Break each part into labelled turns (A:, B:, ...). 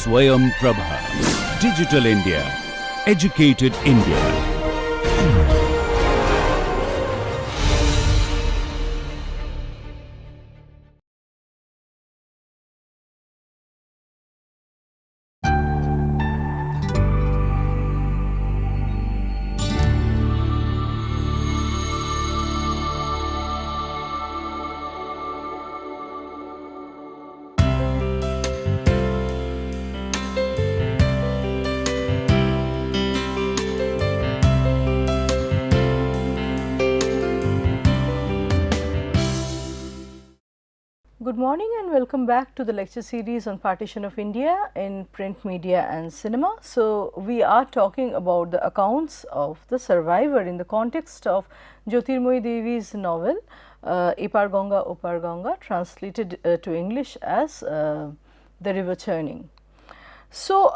A: Swayam Prabha. Digital India. Educated India.
B: Good morning and welcome back to the lecture series on Partition of India in print media and cinema. So, we are talking about the accounts of the survivor in the context of Jyotirmoyi Devi's novel Epar Ganga Opar Ganga, translated to English as The River Churning. So,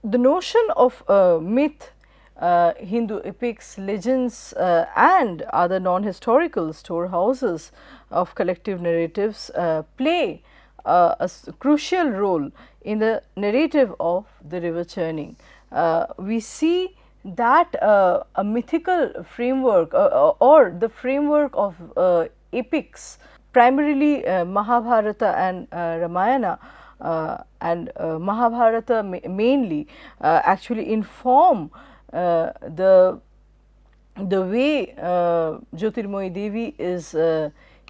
B: the notion of myth, Hindu epics, legends and other non-historical storehouses of collective narratives play a crucial role in the narrative of the river churning. We see that a mythical framework or the framework of epics, primarily Mahabharata and Ramayana, and Mahabharata mainly actually inform the way Jyotirmoyi Devi is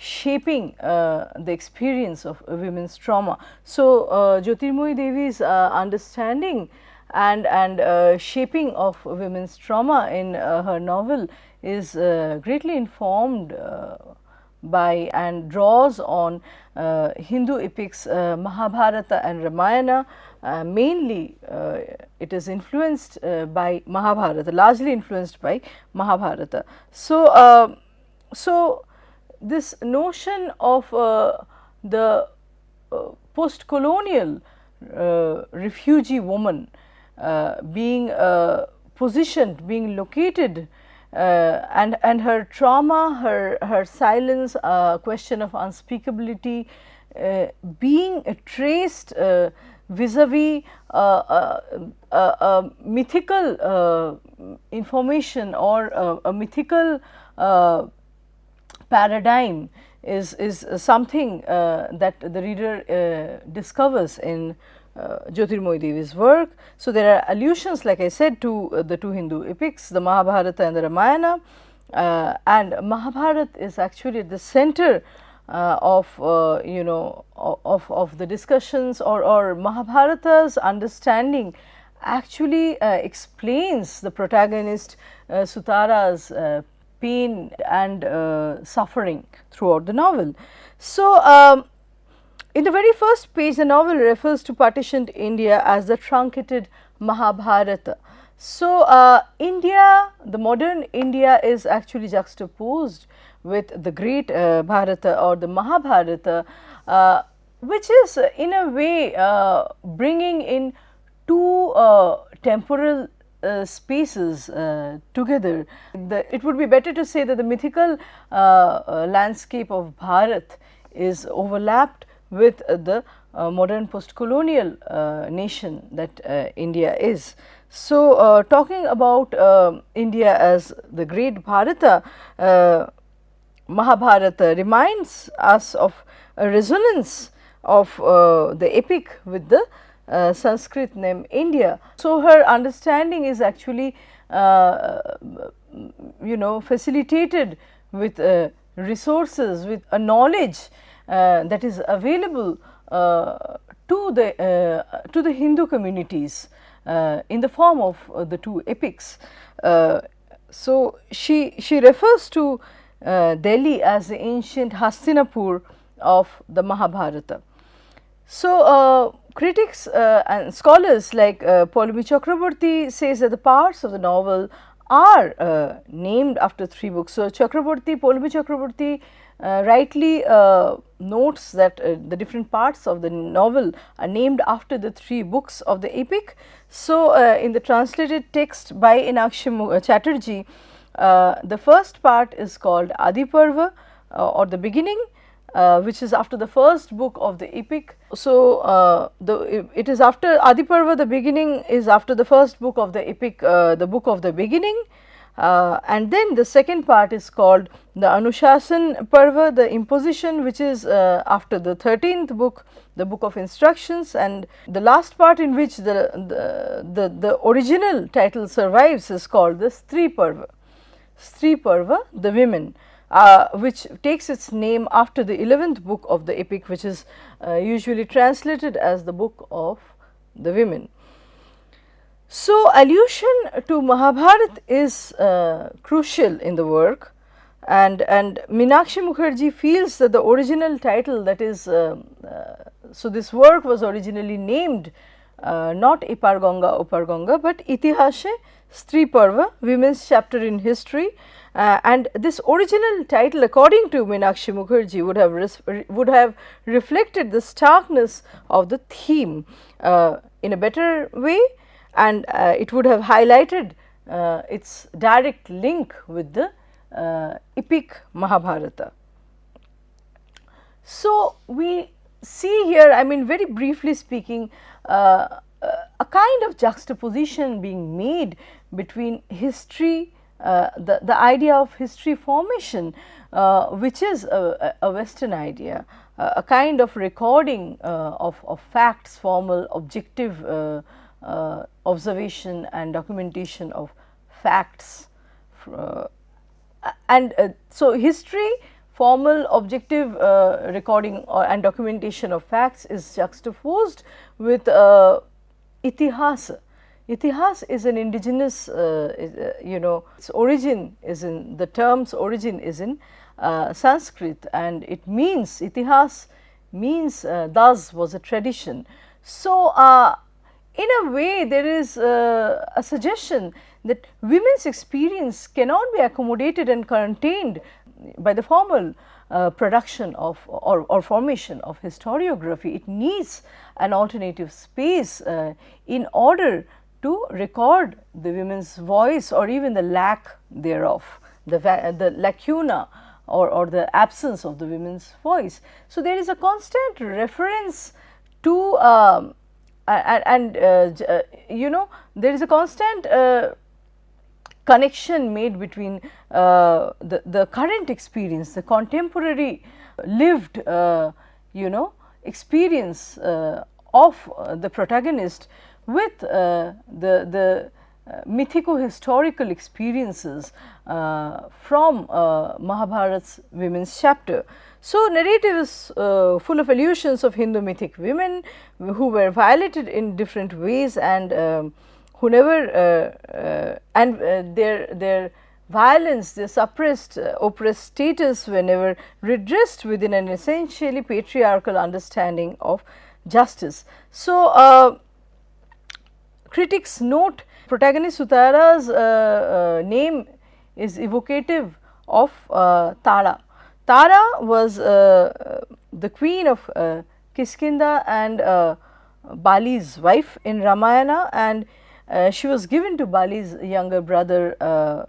B: shaping the experience of women's trauma. So, Jyotirmoyi Devi's understanding and shaping of women's trauma in her novel is greatly informed by and draws on Hindu epics Mahabharata and Ramayana. Mainly it is influenced by Mahabharata, largely influenced by Mahabharata. So, this notion of the post-colonial refugee woman being positioned, being located, and her trauma, her silence, question of unspeakability being traced vis-a-vis a mythical information or a mythical paradigm is something that the reader discovers in Jyotirmoyi Devi's work. So, there are allusions, like I said, to the two Hindu epics, the Mahabharata and the Ramayana, and Mahabharata is actually at the center of of the discussions, or Mahabharata's understanding actually explains the protagonist Sutara's pain and suffering throughout the novel. So, in the very first page, the novel refers to partitioned India as the truncated Mahabharata. So, India, the modern India, is actually juxtaposed with the great Bharata or the Mahabharata, which is in a way bringing in two temporal spaces together. It would be better to say that the mythical landscape of Bharat is overlapped with the modern post-colonial nation that India is. So, talking about India as the great Bharata, Mahabharata reminds us of a resonance of the epic with the Sanskrit name India. So, her understanding is actually facilitated with resources, with a knowledge that is available to the Hindu communities in the form of the two epics. So, she refers to Delhi as the ancient Hastinapur of the Mahabharata. So, critics and scholars like Polumi Chakraborty says that the parts of the novel are named after three books. So, Polumi Chakraborty rightly notes that the different parts of the novel are named after the three books of the epic. So, in the translated text by Inakshi Chatterjee, the first part is called Adi Parva or the beginning, which is after the first book of the epic. So, it is after Adi Parva, the beginning is after the first book of the epic, the book of the beginning, and then the second part is called the Anushasan Parva, the imposition, which is after the 13th book, the book of instructions, and the last part in which the original title survives is called the Stri Parva. Stri Parva, the women, which takes its name after the 11th book of the epic, which is usually translated as the book of the women. So, allusion to Mahabharata is crucial in the work, and Meenakshi Mukherjee feels that the original title, that is, so this work was originally named not Epar Ganga Opar Ganga, but Itihase Stri Parva, Women's Chapter in History, and this original title, according to Meenakshi Mukherjee, would have reflected the starkness of the theme in a better way, and it would have highlighted its direct link with the epic Mahabharata. So, we see here, I mean, very briefly speaking, a kind of juxtaposition being made between history, the idea of history formation, which is a Western idea, a kind of recording of facts, formal, objective observation and documentation of facts. So, history, formal, objective recording and documentation of facts is juxtaposed with itihas. Itihas is an indigenous, its origin is in, the term's origin is in Sanskrit, and it means, itihas means thus was a tradition. So, in a way there is a suggestion that women's experience cannot be accommodated and contained by the formal production of or formation of historiography. It needs an alternative space in order to record the women's voice, or even the lack thereof, the lacuna or the absence of the women's voice. So, there is a constant reference to there is a constant connection made between the current experience, the contemporary lived experience of the protagonist with the mythico-historical experiences from Mahabharata's women's chapter. So, narrative is full of allusions of Hindu mythic women who were violated in different ways, and who never their violence, their suppressed, oppressed status were never redressed within an essentially patriarchal understanding of justice. So, critics note protagonist Sutara's name is evocative of Tara. Tara was the queen of Kiskinda and Bali's wife in Ramayana, and she was given to Bali's younger brother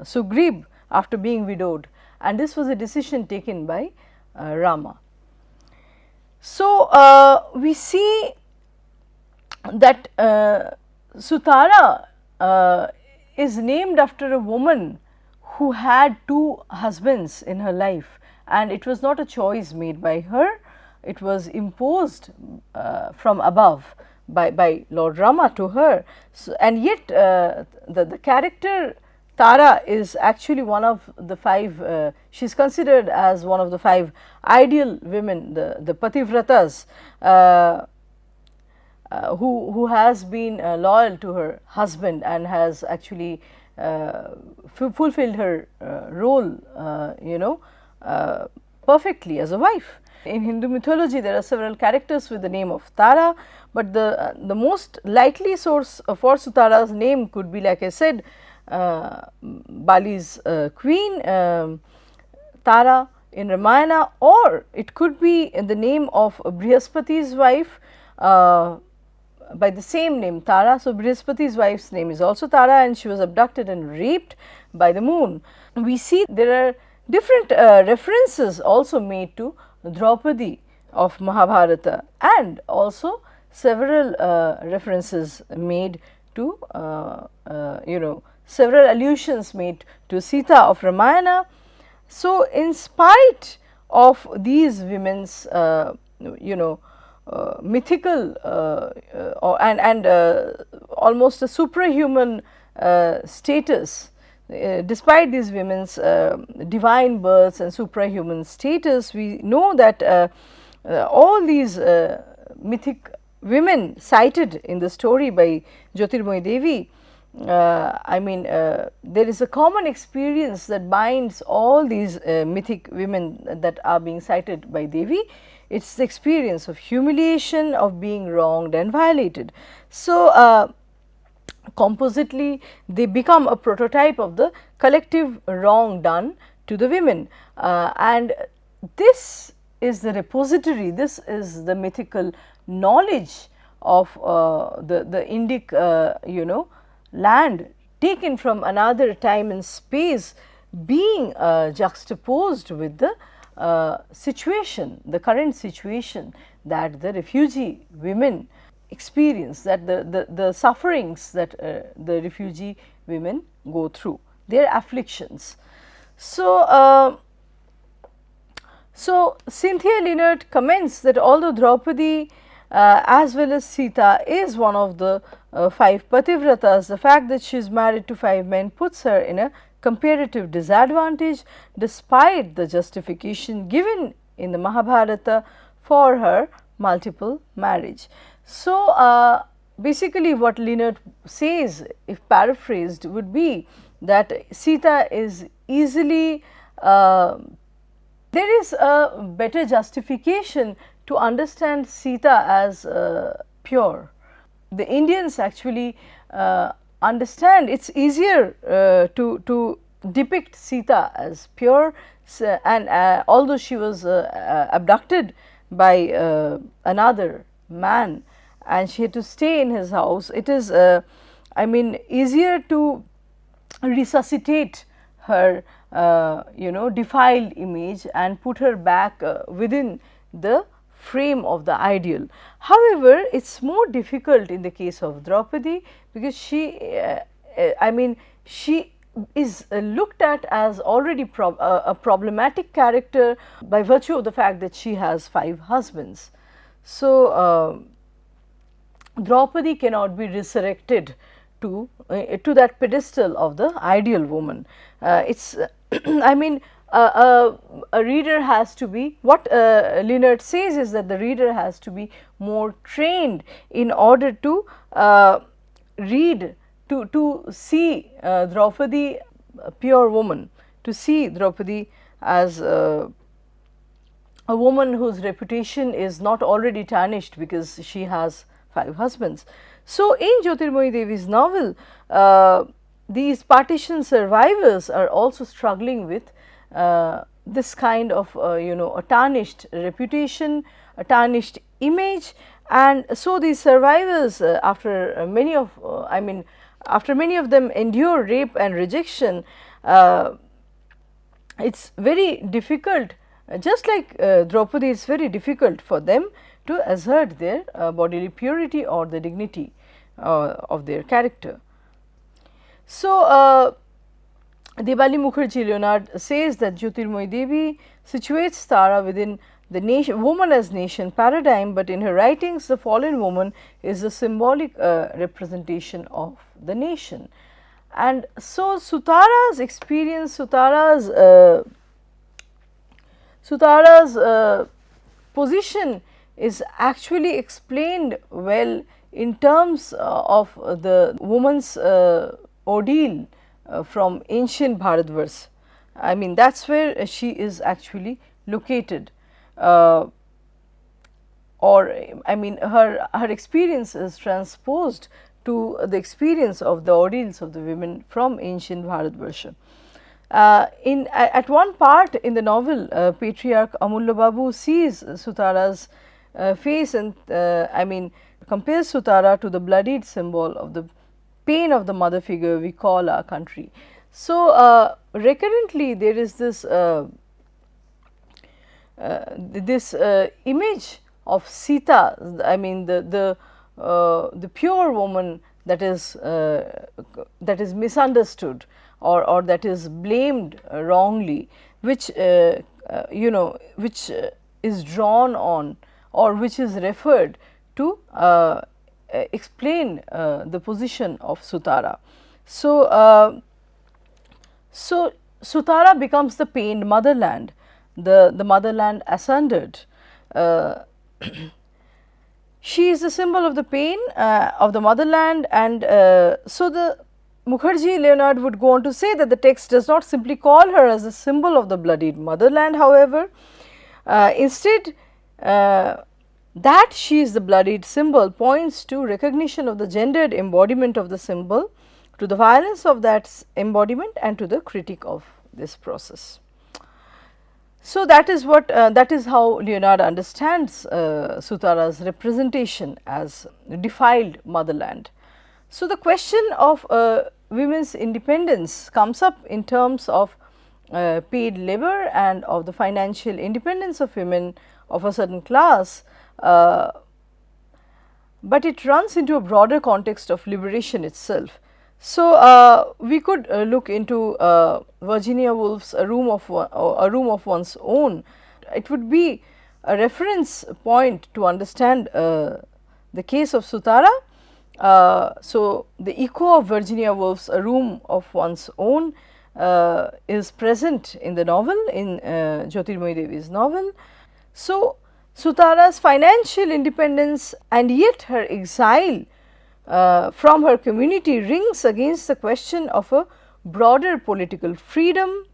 B: Sugriv after being widowed, and this was a decision taken by Rama. So, we see that Sutara is named after a woman who had two husbands in her life, and it was not a choice made by her, it was imposed from above by Lord Rama to her. So, and yet the character Tara is actually one of the five, she is considered as one of the five ideal women, the Pativratas, who has been loyal to her husband and has actually fulfilled her role, perfectly as a wife. In Hindu mythology, there are several characters with the name of Tara, but the most likely source for Sutara's name could be, like I said, Bali's queen Tara in Ramayana, or it could be in the name of Brihaspati's wife by the same name Tara. So, Brihaspati's wife's name is also Tara, and she was abducted and raped by the moon. We see there are different references also made to Draupadi of Mahabharata, and also several references made to several allusions made to Sita of Ramayana. So, in spite of these women's mythical and almost a superhuman status, despite these women's divine births and suprahuman status, we know that all these mythic women cited in the story by Jyotirmoyi Devi, there is a common experience that binds all these mythic women that are being cited by Devi. It is the experience of humiliation, of being wronged and violated. So, compositely they become a prototype of the collective wrong done to the women, and this is the repository, this is the mythical knowledge of the Indic land taken from another time and space, being juxtaposed with the situation, the current situation that the refugee women experience, that the sufferings that the refugee women go through, their afflictions. So, Cynthia Leonard comments that although Draupadi as well as Sita is one of the 5 Pativratas, the fact that she is married to 5 men puts her in a comparative disadvantage, despite the justification given in the Mahabharata for her multiple marriage. So, basically what Leonard says, if paraphrased, would be that Sita is easily, there is a better justification to understand Sita as pure. The Indians actually understand, it is easier to depict Sita as pure, and although she was abducted by another man and she had to stay in his house, it is easier to resuscitate her defiled image and put her back within the frame of the ideal. However, it is more difficult in the case of Draupadi, because she is looked at as already a problematic character by virtue of the fact that she has 5 husbands. So, Draupadi cannot be resurrected to that pedestal of the ideal woman. It's a reader has to be, what Leonard says is that the reader has to be more trained in order to read, to see Draupadi, a pure woman, to see Draupadi as a woman whose reputation is not already tarnished because she has 5 husbands. So, in Jyotirmoyi Devi's novel, these partition survivors are also struggling with this kind of a tarnished reputation, a tarnished image, and so these survivors, after many of them endure rape and rejection, it is very difficult, just like Draupadi, it is very difficult for them to assert their bodily purity or the dignity of their character. So, Debali Mukherjee Leonard says that Jyotirmoyi Devi situates Tara within the nation, woman as nation paradigm, but in her writings the fallen woman is a symbolic representation of the nation. And so, Sutara's experience, Sutara's position is actually explained well in terms of the woman's ordeal from ancient Bharatvarsh. That is where she is actually located, her experience is transposed to the experience of the ordeals of the women from ancient Bharatvarsha. At one part in the novel, patriarch Amulya Babu sees Sutara's face and compares Sutara to the bloodied symbol of the pain of the mother figure we call our country. So, recurrently there is this this image of Sita, I mean the pure woman that is misunderstood or that is blamed wrongly, which you know, which is drawn on or which is referred to explain the position of Sutara. So, so Sutara becomes the pained motherland, the motherland asunder. She is the symbol of the pain of the motherland, and so the Mukherjee Leonard would go on to say that the text does not simply call her as a symbol of the bloodied motherland, however, instead that she is the bloodied symbol points to recognition of the gendered embodiment of the symbol, to the violence of that embodiment, and to the critique of this process. So, that is what that is how Leonard understands Sutara's representation as defiled motherland. So, the question of women's independence comes up in terms of paid labor and of the financial independence of women of a certain class, but it runs into a broader context of liberation itself. So, we could look into Virginia Woolf's A Room of One's Own. It would be a reference point to understand the case of Sutara. So, the echo of Virginia Woolf's A Room of One's Own is present in the novel, in Jyotirmoyi Devi's novel. So, Sutara's financial independence and yet her exile from her community rings against the question of a broader political freedom,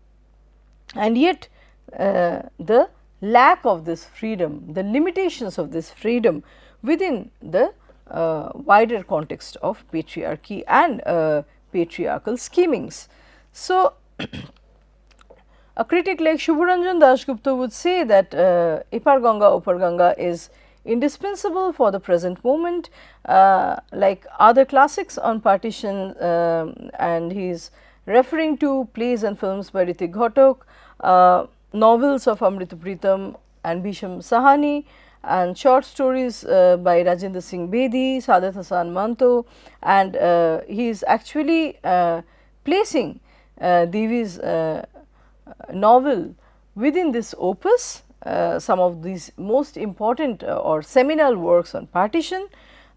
B: and yet the lack of this freedom, the limitations of this freedom within the wider context of patriarchy and patriarchal schemings. So, a critic like Shubharanjan Dasgupta would say that Epar Ganga Opar Ganga is indispensable for the present moment, like other classics on partition, and he is referring to plays and films by Ritik Ghatak, novels of Amrita Pritam and Bhisham Sahani, and short stories by Rajendra Singh Bedi, Saadat Hasan Manto, and he is actually placing Devi's novel within this opus. Some of these most important or seminal works on partition,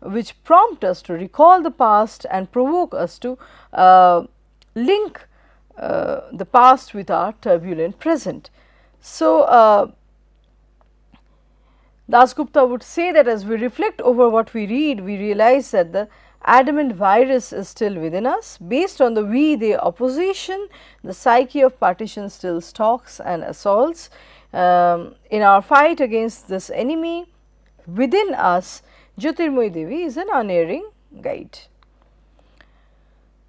B: which prompt us to recall the past and provoke us to link the past with our turbulent present. So, Dasgupta would say that as we reflect over what we read, we realize that the adamant virus is still within us. Based on the we-they opposition, the psyche of partition still stalks and assaults. In our fight against this enemy within us, Jyotirmoyi Devi is an unerring guide.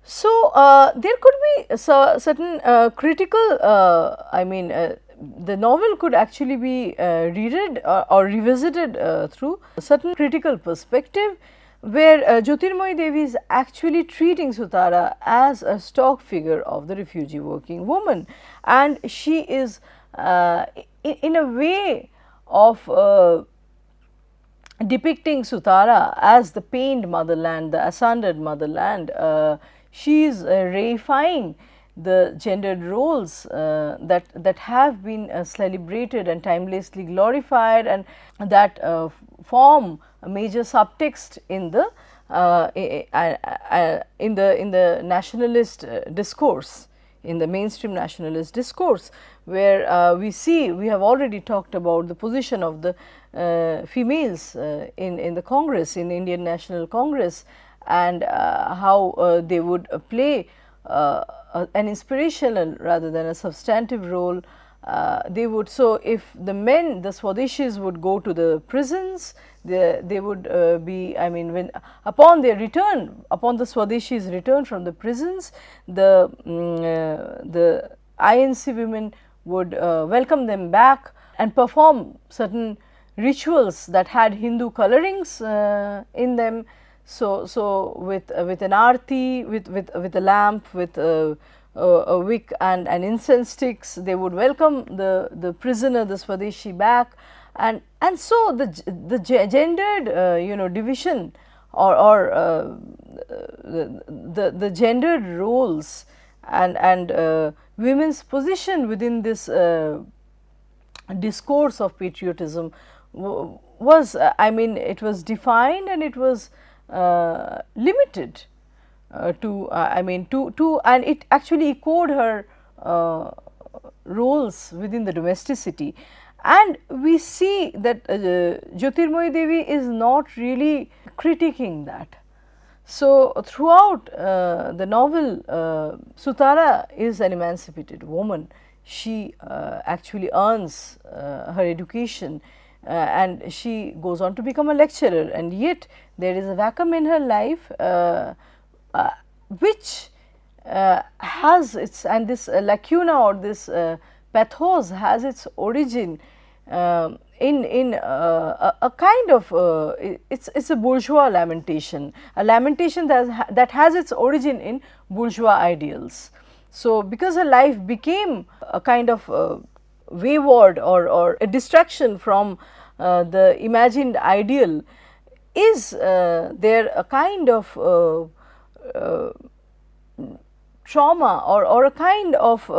B: So, there could be certain critical, I mean, the novel could actually be reread or revisited through a certain critical perspective, where Jyotirmoyi Devi is actually treating Sutara as a stock figure of the refugee working woman, and she is in a way of depicting Sutara as the pained motherland, the asunder motherland. She is reifying the gendered roles that have been celebrated and timelessly glorified, and that form a major subtext in the nationalist discourse, in the mainstream nationalist discourse, where we have already talked about the position of the females in the Congress, in the Indian National Congress, and how they would play an inspirational rather than a substantive role. They would, so if the men, the Swadeshis would go to the prisons, they would be, I mean, when upon their return, upon the Swadeshis return from the prisons, the INC women would welcome them back and perform certain rituals that had Hindu colorings in them. So with an aarti, with a lamp, with a wick and incense sticks. They would welcome the prisoner, the Swadeshi, back, and so the gendered division or the gendered roles and women's position within this discourse of patriotism was, I mean, it was defined and it was limited to, I mean, and it actually echoed her roles within the domesticity. And we see that Jyotirmoyi Devi is not really critiquing that. So, throughout the novel, Sutara is an emancipated woman. She actually earns her education and she goes on to become a lecturer, and yet there is a vacuum in her life which has its, and this lacuna or this pathos has its origin in a kind of it's a bourgeois lamentation, a lamentation that has its origin in bourgeois ideals. So, because her life became a kind of wayward or a distraction from the imagined ideal, is there a kind of trauma or a kind of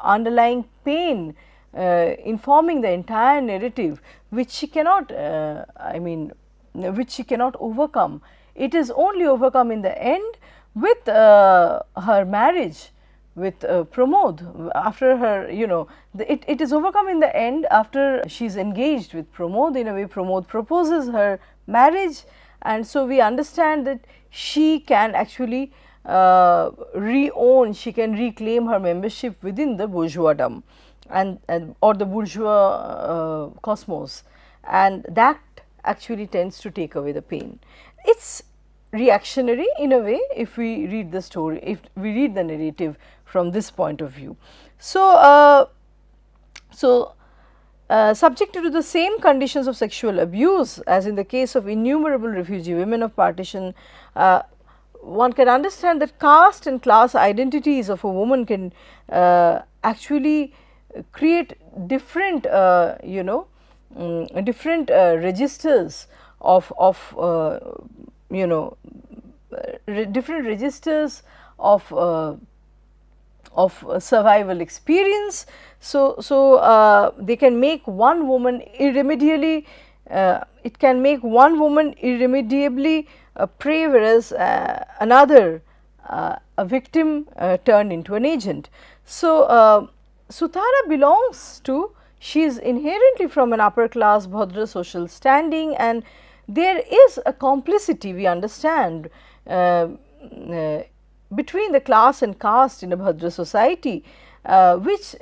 B: underlying pain informing the entire narrative, which she cannot I mean, which she cannot overcome. It is only overcome in the end with her marriage with Pramod. After her, it is overcome in the end after she is engaged with Pramod. In a way, Pramod proposes her marriage, and so we understand that she can actually re-own, she can reclaim her membership within the bourgeoisdom and or the bourgeois cosmos, and that actually tends to take away the pain. It's reactionary in a way if we read the story, if we read the narrative from this point of view. So, subjected to the same conditions of sexual abuse as in the case of innumerable refugee women of partition, one can understand that caste and class identities of a woman can actually create different different registers of different registers of survival experience. So, they can make one woman irremediably, it can make one woman irremediably a prey, whereas another, a victim, turned into an agent. So, Sutara belongs to, she is inherently from an upper class Bhadra social standing, and there is a complicity, we understand, between the class and caste in a Bhadra society, which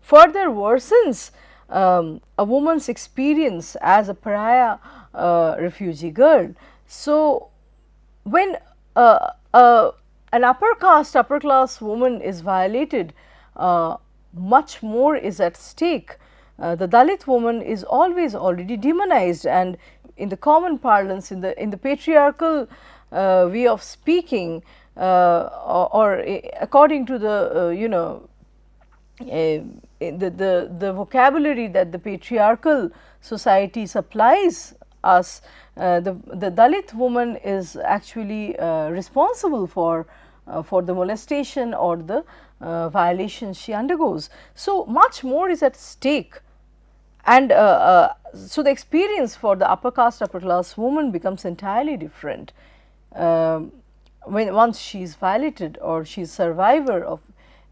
B: further worsens a woman's experience as a pariah refugee girl. So, when an upper caste, upper class woman is violated, much more is at stake. The Dalit woman is always already demonized, and in the common parlance, in the patriarchal way of speaking, or according to the the vocabulary that the patriarchal society supplies us, the Dalit woman is actually responsible for the molestation or the violations she undergoes. So, much more is at stake, and so the experience for the upper caste, upper class woman becomes entirely different when once she is violated or she is survivor of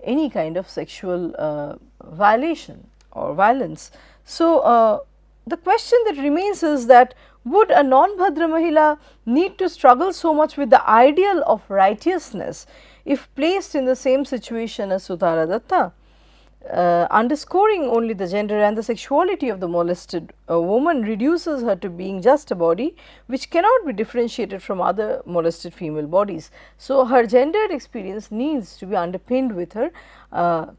B: any kind of sexual violation or violence. So, the question that remains is that would a non-Bhadra Mahila need to struggle so much with the ideal of righteousness if placed in the same situation as Sutara Datta? Underscoring only the gender and the sexuality of the molested woman reduces her to being just a body which cannot be differentiated from other molested female bodies. So, her gendered experience needs to be underpinned with her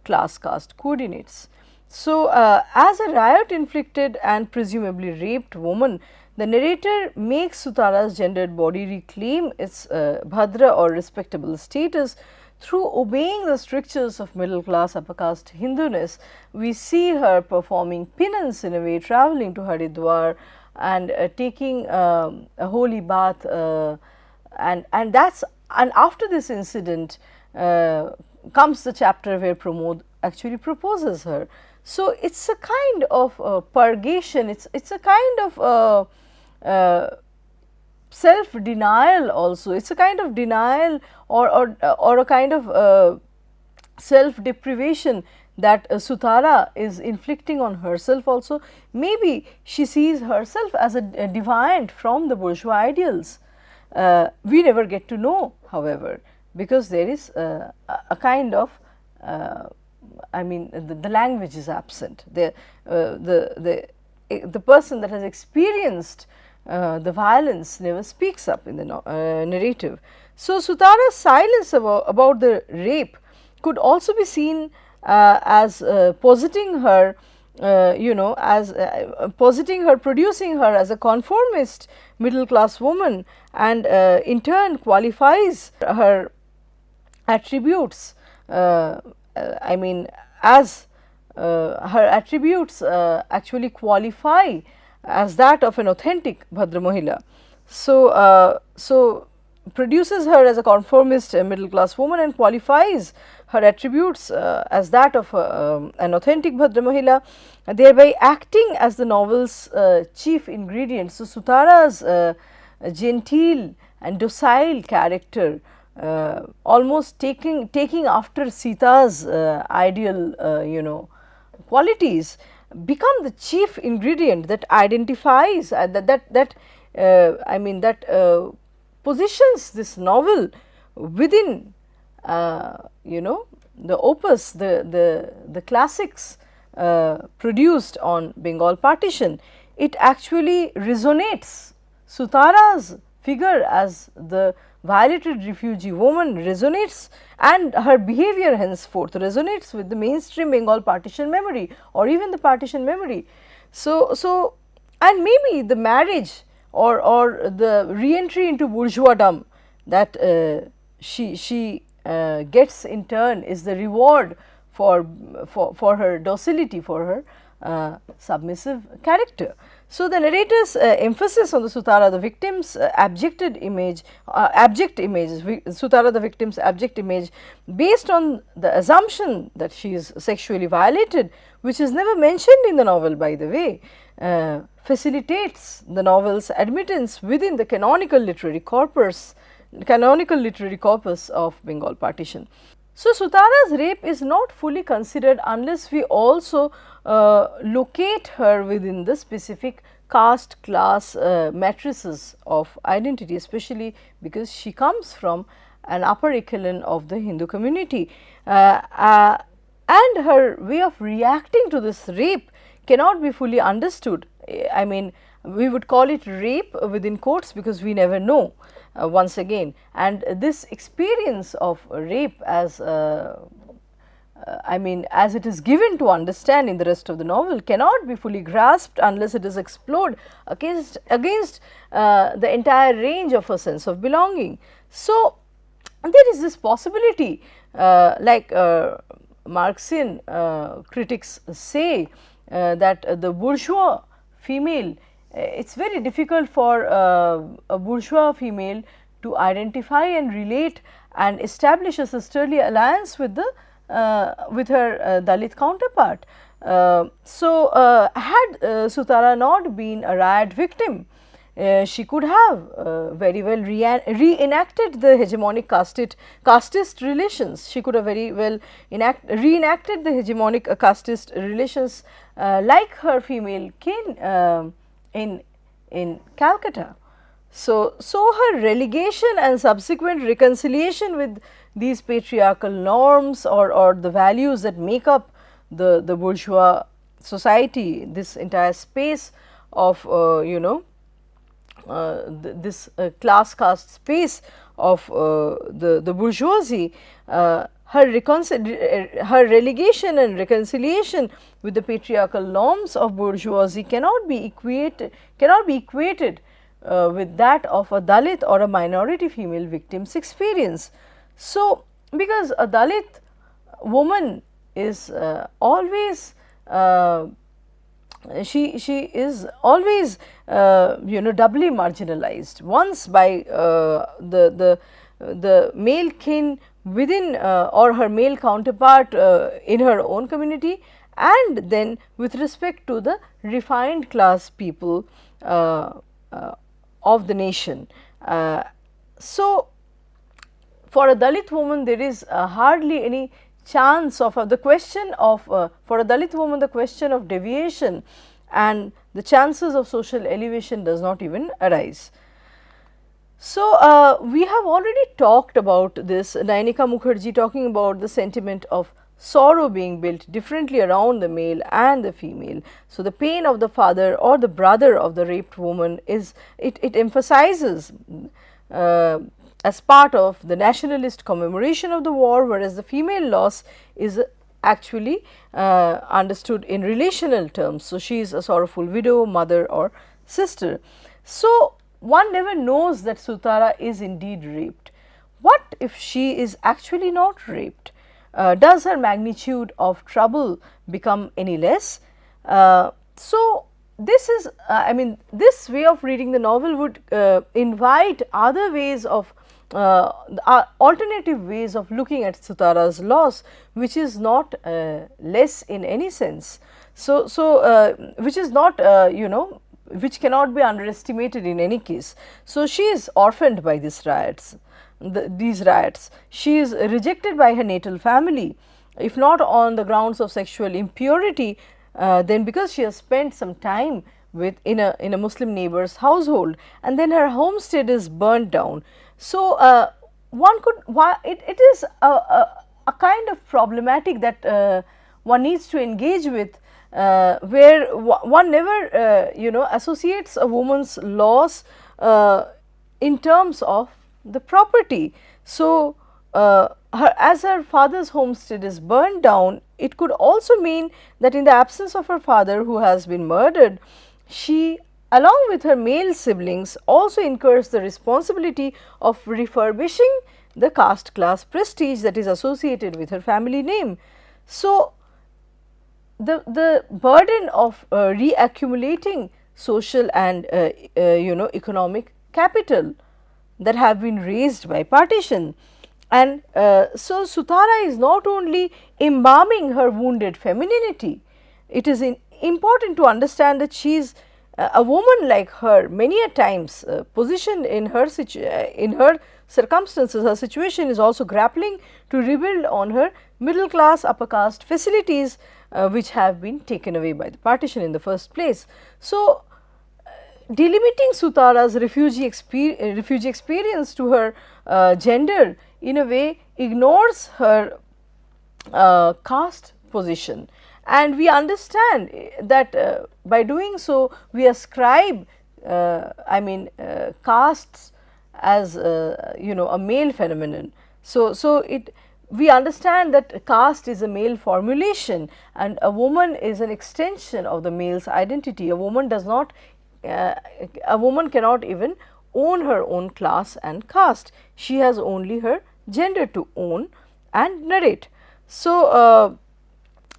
B: class caste coordinates. So, as a riot inflicted and presumably raped woman, the narrator makes Sutara's gendered body reclaim its Bhadra or respectable status through obeying the strictures of middle class upper caste Hinduness, we see her performing penance in a way, traveling to Haridwar and taking a holy bath, and after this incident comes the chapter where Pramod actually proposes her. So, it is a kind of purgation, it is a kind of self denial also, it is a kind of denial or a kind of self deprivation that Sutara is inflicting on herself also. Maybe she sees herself as a deviant from the bourgeois ideals. We never get to know, however, because there is a kind of I mean the language is absent. The person that has experienced the violence never speaks up in the narrative. So, Sutara's silence about the rape could also be seen as positing her, producing her as a conformist middle class woman, and in turn qualifies her attributes, I mean as her attributes actually qualify as that of an authentic Bhadra Mahila. So, produces her as a conformist middle class woman and qualifies her attributes as that of an authentic Bhadra Mahila, thereby acting as the novel's chief ingredient. So, Sutara's genteel and docile character, almost taking after Sita's ideal qualities, become the chief ingredient that identifies that positions this novel within the opus, the classics produced on Bengal partition. It actually resonates. Sutara's figure as the violated refugee woman resonates, and her behavior henceforth resonates with the mainstream Bengal partition memory or even the partition memory. So and maybe the marriage or the re-entry into bourgeoisdom that she gets in turn is the reward for her docility, for her submissive character. So, the narrator's emphasis on the Sutara the victim's abject image, Sutara the victim's abject image, based on the assumption that she is sexually violated, which is never mentioned in the novel by the way, facilitates the novel's admittance within the canonical literary corpus of Bengal partition. So, Sutara's rape is not fully considered unless we also locate her within the specific caste class matrices of identity, especially because she comes from an upper echelon of the Hindu community, and her way of reacting to this rape cannot be fully understood. I mean, we would call it rape within quotes because we never know once again, and this experience of rape as as it is given to understand in the rest of the novel cannot be fully grasped unless it is explored against the entire range of a sense of belonging. So, there is this possibility like Marxian critics say that the bourgeois female, it is very difficult for a bourgeois female to identify and relate and establish a sisterly alliance with the with her Dalit counterpart. So, had Sutara not been a riot victim, she could have very well reenacted the hegemonic casteist relations. She could have very well reenacted the hegemonic casteist relations like her female kin in Calcutta. So, her relegation and subsequent reconciliation with these patriarchal norms or the values that make up the bourgeois society, this entire space of this class caste space of the bourgeoisie, her relegation and reconciliation with the patriarchal norms of bourgeoisie cannot be equated with that of a Dalit or a minority female victim's experience. So, because a Dalit woman is always she is always doubly marginalized, once by the male kin within or her male counterpart in her own community, and then with respect to the refined class people of the nation. So, for a Dalit woman there is hardly any chance of the question of for a Dalit woman the question of deviation and the chances of social elevation does not even arise. So, we have already talked about this, Nainika Mukherjee talking about the sentiment of sorrow being built differently around the male and the female. So, the pain of the father or the brother of the raped woman is, it emphasizes as part of the nationalist commemoration of the war, whereas the female loss is actually understood in relational terms. So, she is a sorrowful widow, mother or sister. So, one never knows that Sutara is indeed raped. What if she is actually not raped? Does her magnitude of trouble become any less? So, this is I mean, this way of reading the novel would invite other ways of alternative ways of looking at Sutara's loss, which is not less in any sense. So, which is not which cannot be underestimated in any case. So, she is orphaned by these riots. She is rejected by her natal family, if not on the grounds of sexual impurity, then because she has spent some time in a Muslim neighbor's household, and then her homestead is burnt down. So, one could, it is a kind of problematic that one needs to engage with, where one never associates a woman's loss in terms of the property. So, as her father's homestead is burned down, it could also mean that in the absence of her father, who has been murdered, she, along with her male siblings, also incurs the responsibility of refurbishing the caste class prestige that is associated with her family name. So, the burden of reaccumulating social and economic capital that have been raised by partition. And so, Sutara is not only embalming her wounded femininity, it is important to understand that she is a woman like her, many a times positioned in her circumstances. Her situation is also grappling to rebuild on her middle class upper caste facilities, which have been taken away by the partition in the first place. So, delimiting Sutara's refugee experience to her gender in a way ignores her caste position, and we understand that by doing so we ascribe castes as a male phenomenon. So, we understand that caste is a male formulation and a woman is an extension of the male's identity. A woman does not a woman cannot even own her own class and caste. She has only her gender to own and narrate. So,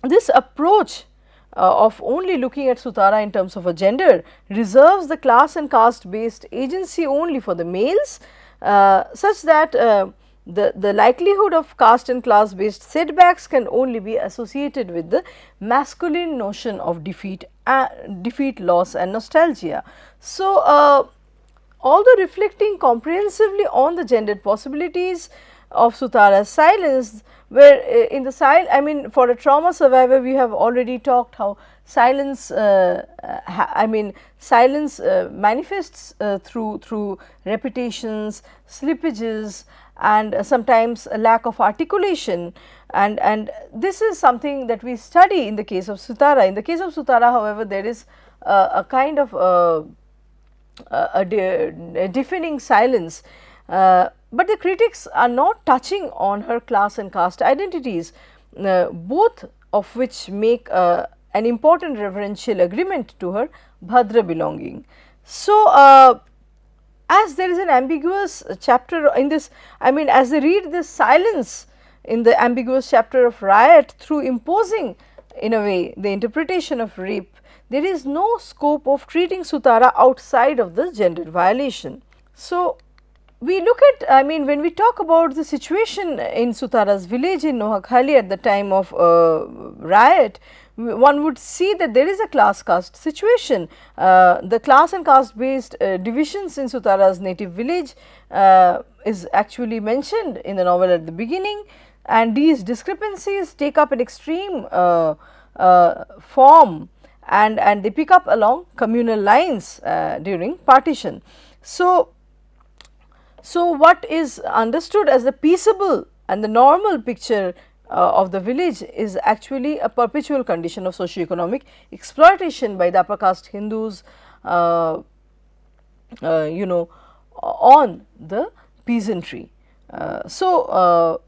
B: this approach of only looking at Sutara in terms of a gender reserves the class and caste based agency only for the males, such that the likelihood of caste and class based setbacks can only be associated with the masculine notion of defeat, loss and nostalgia. So, although reflecting comprehensively on the gendered possibilities of Sutara's silence, where in the for a trauma survivor we have already talked how silence silence manifests through repetitions, slippages and sometimes a lack of articulation, and this is something that we study in the case of Sutara. In the case of Sutara, however, there is a kind of a deafening silence, but the critics are not touching on her class and caste identities, both of which make an important reverential agreement to her Bhadra belonging. So, as there is an ambiguous chapter in this, as they read this silence, in the ambiguous chapter of riot through imposing in a way the interpretation of rape, there is no scope of treating Sutara outside of the gendered violation. So, we look at, I mean, when we talk about the situation in Sutara's village in Noakhali at the time of riot, one would see that there is a class caste situation. The class and caste based divisions in Sutara's native village is actually mentioned in the novel at the beginning, and these discrepancies take up an extreme form, and they pick up along communal lines during partition. So, what is understood as the peaceable and the normal picture of the village is actually a perpetual condition of socio-economic exploitation by the upper caste Hindus, on the peasantry. So,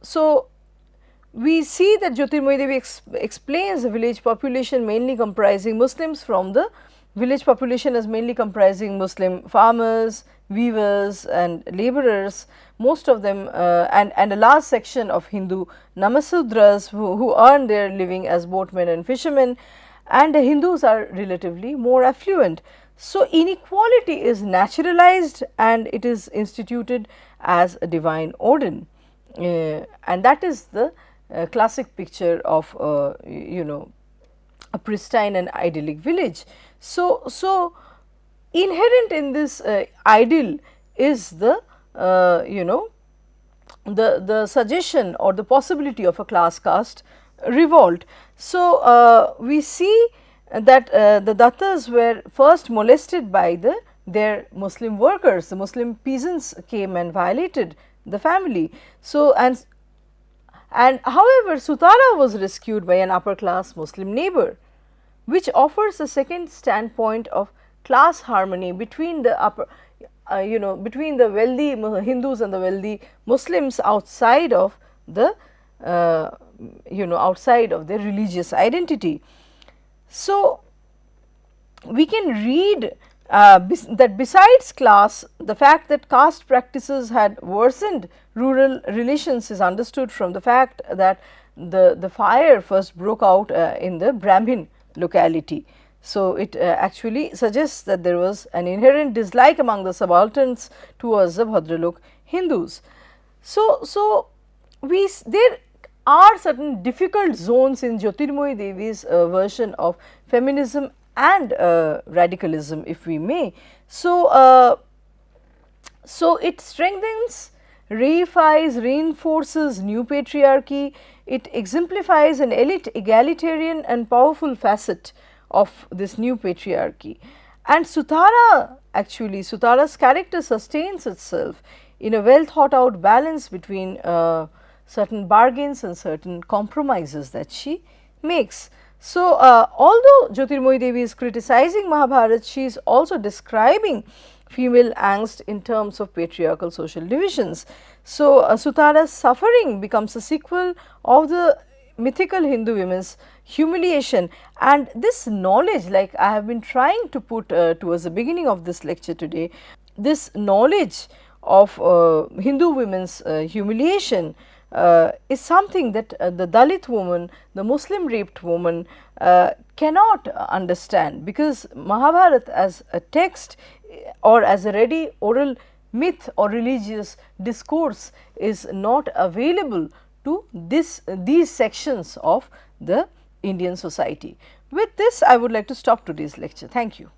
B: we see that Jyotirmoyi Devi explains the village population mainly comprising Muslims from the village population as mainly comprising Muslim farmers, weavers and labourers, most of them and a large section of Hindu Namasudras who earn their living as boatmen and fishermen, and the Hindus are relatively more affluent. So, inequality is naturalized and it is instituted as a divine order, and that is the classic picture of a pristine and idyllic village. So inherent in this idyll is the the suggestion or the possibility of a class caste revolt. So, we see that the Dattas were first molested by their Muslim workers. The Muslim peasants came and violated the family. So, and however, Sutara was rescued by an upper class Muslim neighbor, which offers a second standpoint of class harmony between the upper, between the wealthy Hindus and the wealthy Muslims outside of the, outside of their religious identity. So, we can read that besides class, the fact that caste practices had worsened rural relations is understood from the fact that the fire first broke out in the Brahmin locality. So, it actually suggests that there was an inherent dislike among the subalterns towards the Bhadralok Hindus. So there are certain difficult zones in Jyotirmoyi Devi's version of feminism and radicalism, if we may. So, it strengthens, reifies, reinforces new patriarchy. It exemplifies an elite, egalitarian and powerful facet of this new patriarchy. And Sutara's character sustains itself in a well thought out balance between certain bargains and certain compromises that she makes. So, although Jyotirmoyi Devi is criticizing Mahabharata, she is also describing female angst in terms of patriarchal social divisions. So, Sutara's suffering becomes a sequel of the mythical Hindu women's humiliation, and this knowledge, like I have been trying to put towards the beginning of this lecture today, this knowledge of Hindu women's humiliation is something that the Dalit woman, the Muslim raped woman cannot understand, because Mahabharata as a text or as a ready oral myth or religious discourse is not available to these sections of the Indian society. With this, I would like to stop today's lecture. Thank you.